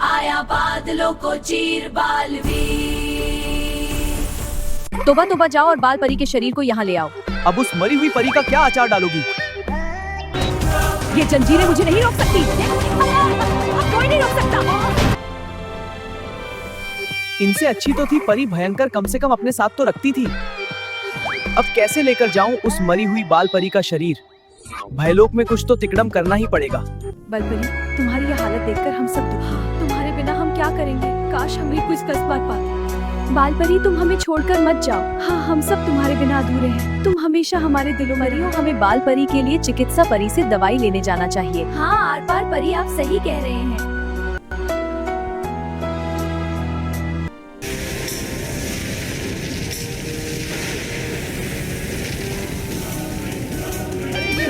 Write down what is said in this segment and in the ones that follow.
आया बादलों को चीर बालवीर। तोबा तोबा, जाओ और बाल परी के शरीर को यहाँ ले आओ। अब उस मरी हुई परी का क्या अचार डालोगी? ये जंजीरें मुझे नहीं रोक सकती। कोई नहीं रोक सकता। इनसे अच्छी तो थी परी भयंकर, कम से कम अपने साथ तो रखती थी। अब कैसे लेकर जाऊं उस मरी हुई बाल परी का शरीर? भयलोक में कुछ तो तिकड़म करना ही पड़ेगा। बलपरी, तुम्हारी ये हालत देखकर हम सब दुखी। तुम्हारे बिना हम क्या करेंगे? काश हम भी कुछ कस बात पाते। बालपरी, तुम हमें छोड़कर मत जाओ। हाँ, हम सब तुम्हारे बिना अधूरे हैं। तुम हमेशा हमारे दिलों में हो। हमें बाल परी के लिए चिकित्सा परी से दवाई लेने जाना चाहिए। हाँ आर पार परी, आप सही कह रहे हैं।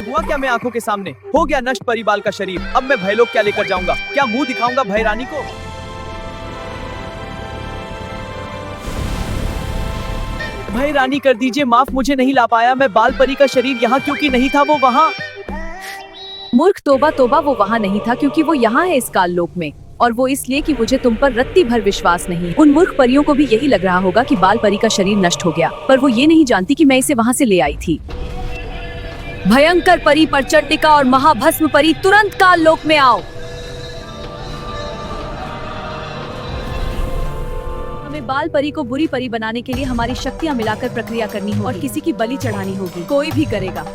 हुआ क्या मैं आंखों के सामने? हो गया नष्ट परिबाल का शरीर। अब मैं भयलोक क्या लेकर जाऊंगा? क्या मुंह दिखाऊंगा भय रानी को? भय रानी कर दीजिए माफ, मुझे नहीं ला पाया मैं बाल परी का शरीर यहाँ क्योंकि नहीं था वो वहाँ। मूर्ख, तोबा तोबा, वो वहाँ नहीं था क्योंकि वो यहाँ है इस काल लोक में, और वो इसलिए कि मुझे तुम पर रत्ती भर विश्वास नहीं। उन मूर्ख परियों को भी यही लग रहा होगा कि बाल परी का शरीर नष्ट हो गया, पर वो ये नहीं जानती कि मैं इसे वहाँ से ले आई थी। भयंकर परी, प्रचंडिका और महाभस्म परी, तुरंत काल लोक में आओ। हमें बाल परी को बुरी परी बनाने के लिए हमारी शक्तियाँ मिलाकर प्रक्रिया करनी होगी और किसी की बलि चढ़ानी होगी। कोई भी करेगा।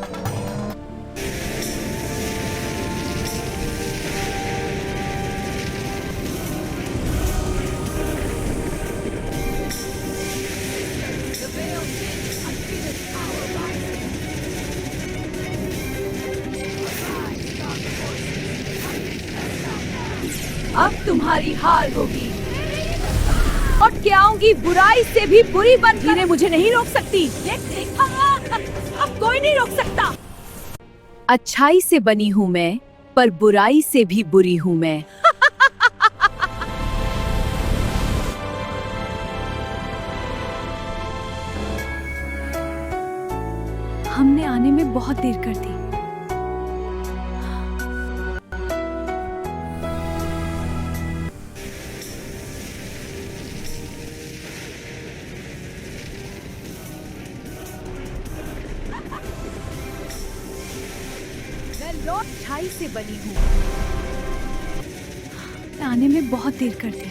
अब तुम्हारी हार होगी। और क्या आऊंगी बुराई से भी बुरी बनकर। मुझे नहीं रोक सकती। अब कोई नहीं रोक सकता। अच्छाई से बनी हूँ मैं, पर बुराई से भी बुरी हूँ मैं। हमने आने में बहुत देर कर दी। अच्छाई से बनी हूँ। आने में बहुत देर कर दी।